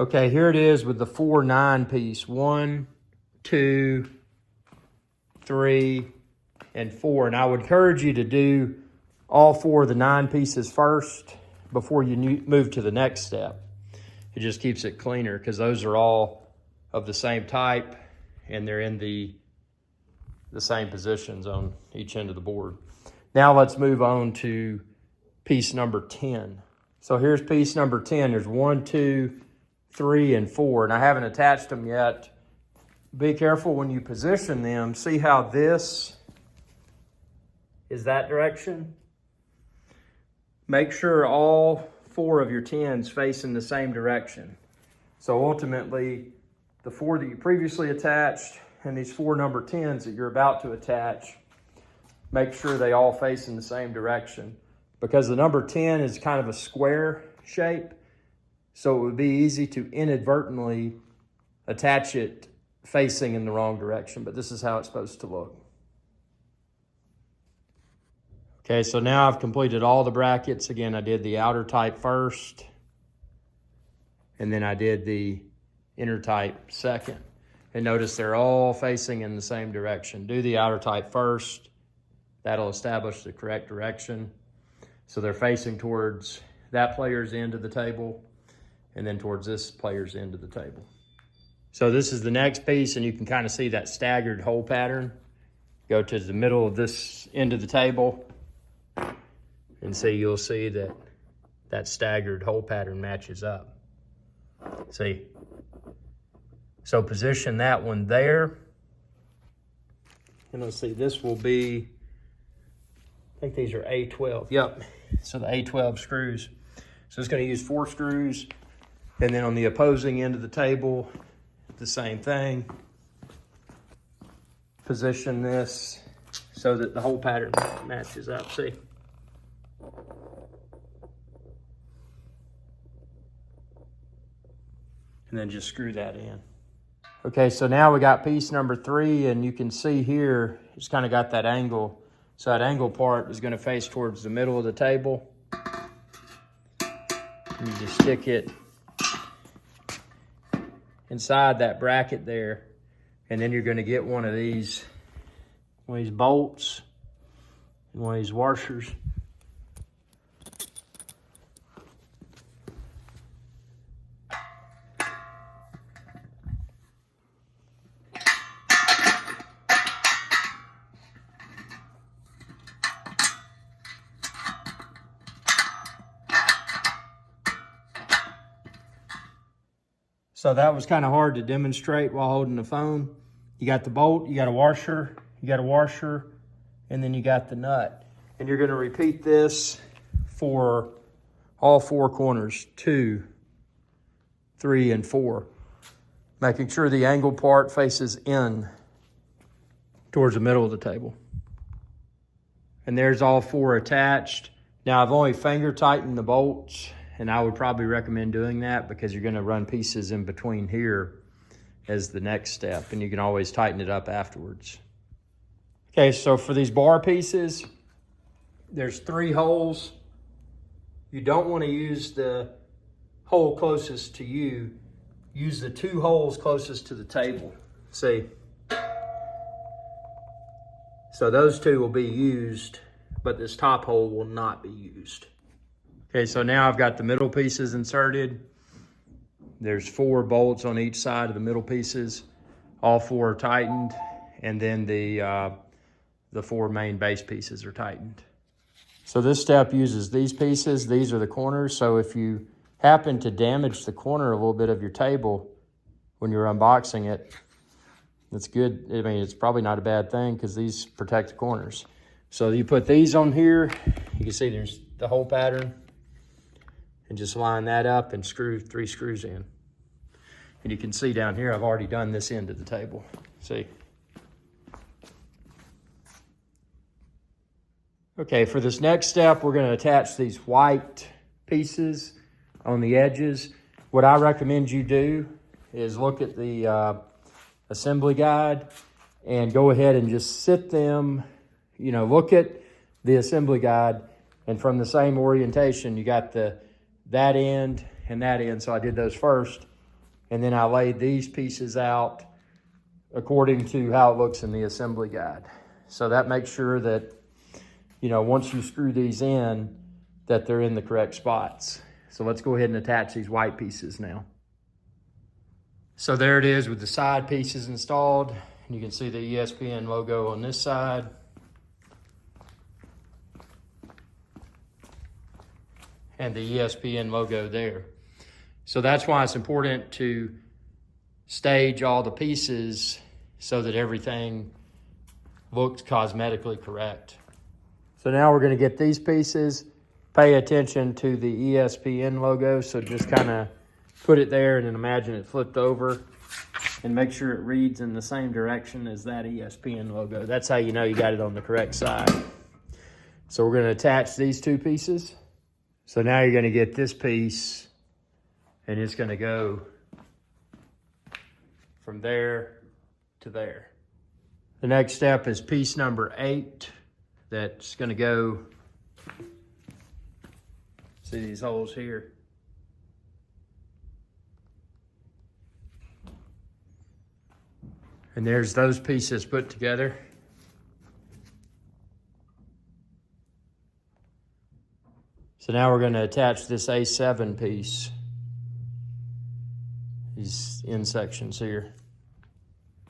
Okay, here it is with the 4 9-piece. 1, 2, 3, and 4. And I would encourage you to do all 4 of the 9 pieces first before you move to the next step. It just keeps it cleaner because those are all of the same type and they're in the same positions on each end of the board. Now let's move on to piece number 10. So here's piece number 10. There's 1, 2, 3, and 4, and I haven't attached them yet. Be careful when you position them. See how this is that direction? Make sure all 4 of your 10s face in the same direction. So ultimately, the 4 that you previously attached and these 4 number 10s that you're about to attach, make sure they all face in the same direction. Because the number 10 is kind of a square shape, so it would be easy to inadvertently attach it facing in the wrong direction, but this is how it's supposed to look. Okay, so now I've completed all the brackets. Again, I did the outer type first, and then I did the inner type second. And notice they're all facing in the same direction. Do the outer type first. That'll establish the correct direction. So they're facing towards that player's end of the table and then towards this player's end of the table. So this is the next piece, and you can kind of see that staggered hole pattern. Go to the middle of this end of the table and see, you'll see that that staggered hole pattern matches up. See? So position that one there. And let's see, this will be, I think these are A12. Yep, so the A12 screws. So it's going to use 4 screws. And then on the opposing end of the table, the same thing. Position this so that the hole pattern matches up. See? And then just screw that in. Okay, so now we got piece number 3, and you can see here, it's kind of got that angle. So that angle part is going to face towards the middle of the table. And you just stick it inside that bracket there, and then you're going to get one of these bolts and one of these washers. So that was kind of hard to demonstrate while holding the phone. You got the bolt, you got a washer, and then you got the nut. And you're going to repeat this for all 4 corners, 2, 3, and 4. Making sure the angle part faces in towards the middle of the table. And there's all 4 attached. Now I've only finger tightened the bolts, and I would probably recommend doing that because you're going to run pieces in between here as the next step, and you can always tighten it up afterwards. Okay, so for these bar pieces, there's 3 holes. You don't want to use the hole closest to you. Use the 2 holes closest to the table. See? So those 2 will be used, but this top hole will not be used. Okay, so now I've got the middle pieces inserted. There's 4 bolts on each side of the middle pieces. All 4 are tightened, and then the 4 main base pieces are tightened. So this step uses these pieces. These are the corners. So if you happen to damage the corner a little bit of your table when you're unboxing it, that's good. I mean, it's probably not a bad thing because these protect the corners. So you put these on here. You can see there's the hole pattern. And just line that up and screw 3 screws in. And you can see down here, I've already done this end of the table. See? Okay, for this next step, we're going to attach these white pieces on the edges. What I recommend you do is look at the assembly guide and go ahead and just sit them, look at the assembly guide, and from the same orientation, you got that end and that end. So I did those first. And then I laid these pieces out according to how it looks in the assembly guide. So that makes sure that, you know, once you screw these in, that they're in the correct spots. So let's go ahead and attach these white pieces now. So there it is with the side pieces installed. And you can see the ESPN logo on this side. And the ESPN logo there. So that's why it's important to stage all the pieces so that everything looks cosmetically correct. So now we're going to get these pieces. Pay attention to the ESPN logo. So just kind of put it there and then imagine it flipped over and make sure it reads in the same direction as that ESPN logo. That's how you know you got it on the correct side. So we're going to attach these two pieces. So now you're going to get this piece and it's going to go from there to there. The next step is piece number 8. That's going to go, see these holes here? And there's those pieces put together. So now we're going to attach this A7 piece. These end sections here.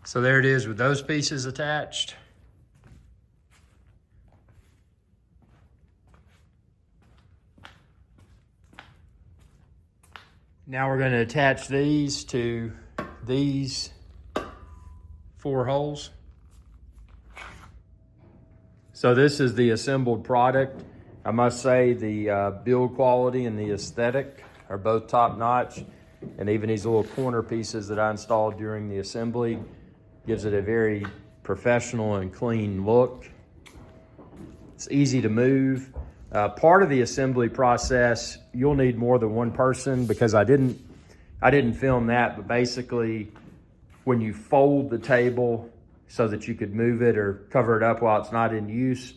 So there it is with those pieces attached. Now we're going to attach these to these 4 holes. So this is the assembled product. I must say the build quality and the aesthetic are both top notch. And even these little corner pieces that I installed during the assembly gives it a very professional and clean look. It's easy to move. Part of the assembly process, you'll need more than one person because I didn't film that, but basically when you fold the table so that you could move it or cover it up while it's not in use,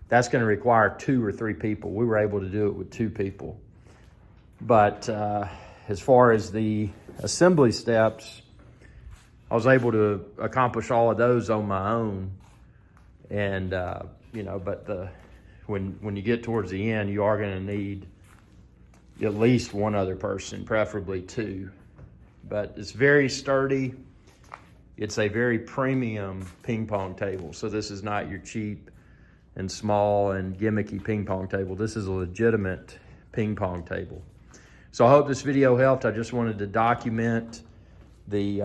that's going to require 2 or 3 people. We were able to do it with 2 people. But as far as the assembly steps, I was able to accomplish all of those on my own. And, you know, but when you get towards the end, you are going to need at least one other person, preferably 2. But it's very sturdy. It's a very premium ping pong table. So this is not your cheap and small and gimmicky ping pong table. This is a legitimate ping pong table. So I hope this video helped. I just wanted to document the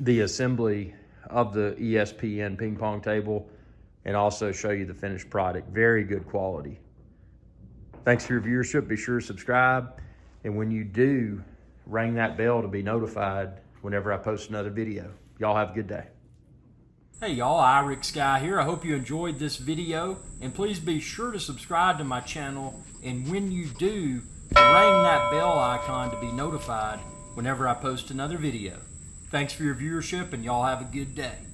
assembly of the ESPN ping pong table and also show you the finished product. Very good quality. Thanks for your viewership. Be sure to subscribe. And when you do, ring that bell to be notified whenever I post another video. Y'all have a good day. Hey y'all, Iric Guy here. I hope you enjoyed this video. And please be sure to subscribe to my channel. And when you do, ring that bell icon to be notified whenever I post another video. Thanks for your viewership and y'all have a good day.